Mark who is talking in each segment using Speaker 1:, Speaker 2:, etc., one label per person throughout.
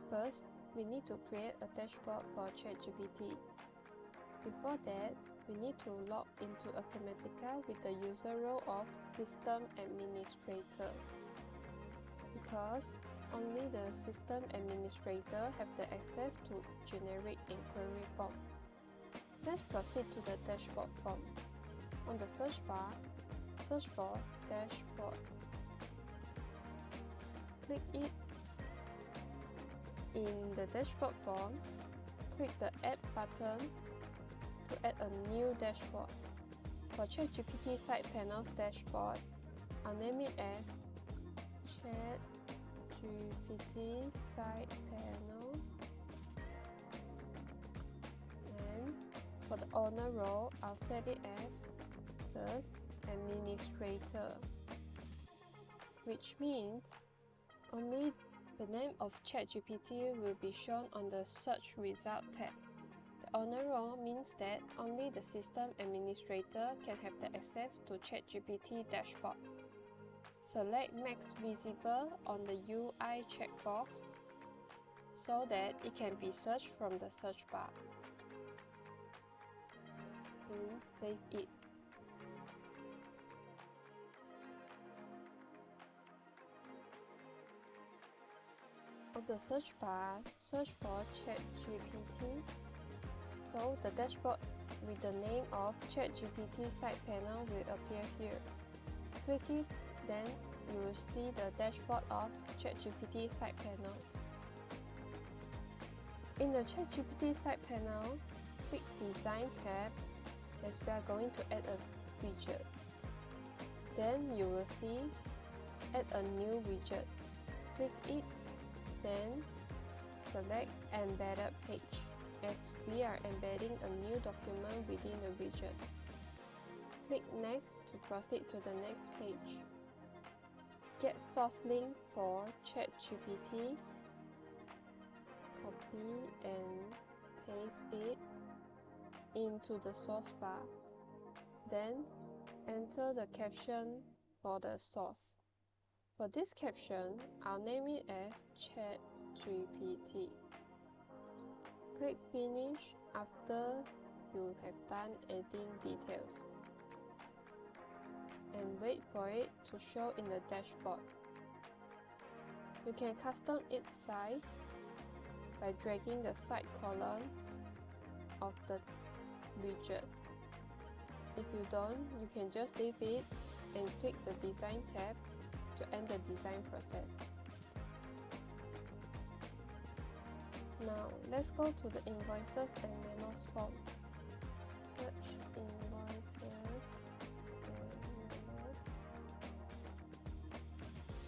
Speaker 1: First, we need to create a dashboard for ChatGPT. Before that, we need to log into Acumatica with the user role of System Administrator, because only the System Administrator have the access to generic inquiry form. Let's proceed to the dashboard form. On the search bar, search for Dashboard. Click it. In the dashboard form, click the Add button to add a new dashboard. For ChatGPT side panel's dashboard, I'll name it as ChatGPT side panel. And for the owner role, I'll set it as the administrator, which means only the name of ChatGPT will be shown on the Search Result tab. The owner role means that only the system administrator can have the access to ChatGPT dashboard. Select Max Visible on the UI checkbox so that it can be searched from the search bar. And save it. On the search bar, search for ChatGPT. So the dashboard with the name of ChatGPT side panel will appear here. Click it, then you will see the dashboard of ChatGPT side panel. In the ChatGPT side panel, click Design tab as we are going to add a widget. Then you will see Add a new widget. Click it. Then select Embedded Page, as we are embedding a new document within the widget. Click Next to proceed to the next page. Get source link for ChatGPT. Copy and paste it into the source bar. Then enter the caption for the source. For this caption, I'll name it as ChatGPT. Click Finish after you have done adding details. And wait for it to show in the dashboard. You can custom its size by dragging the side column of the widget. If you don't, you can just leave it and click the Design tab to end the design process. Now, let's go to the Invoices and Memos form. Search Invoices and Memos.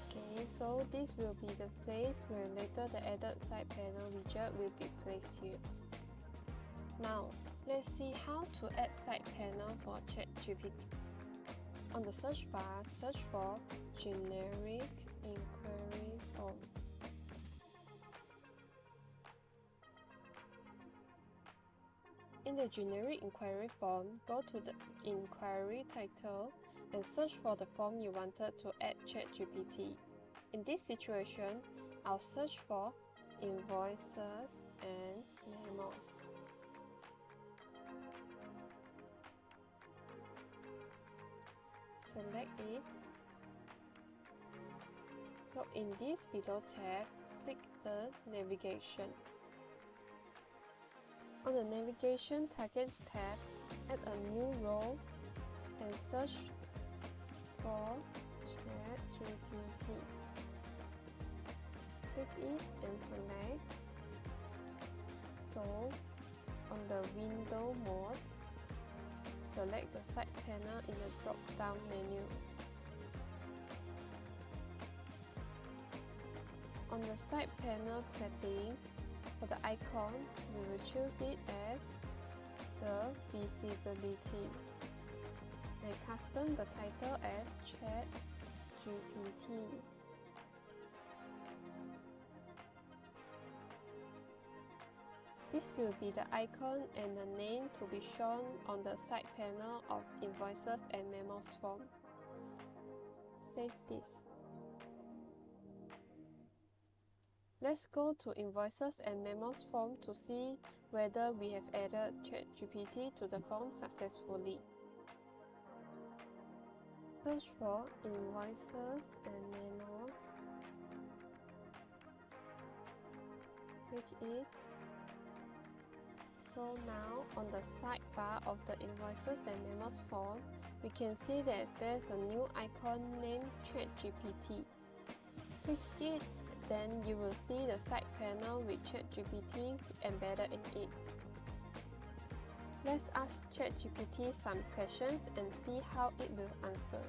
Speaker 1: Okay, so this will be the place where later the added side panel widget will be placed here. Now, let's see how to add side panel for ChatGPT. On the search bar, search for Generic Inquiry Form. In the Generic Inquiry Form, go to the Inquiry title and search for the form you wanted to add ChatGPT. In this situation, I'll search for Invoices and Memos. Select it. So in this below tab, click the Navigation. On the Navigation Targets tab, add a new row and search for ChatGPT. Click it and select. So on the Window mode, select the side panel in the drop-down menu. On the side panel settings, for the icon, we will choose it as the visibility and custom the title as ChatGPT. This will be the icon and the name to be shown on the side panel of Invoices and Memos form. Save this. Let's go to Invoices and Memos form to see whether we have added ChatGPT to the form successfully. Search for Invoices and Memos. Click it. So now on the sidebar of the Invoices and Memos form, we can see that there's a new icon named ChatGPT. Click it, then you will see the side panel with ChatGPT embedded in it. Let's ask ChatGPT some questions and see how it will answer.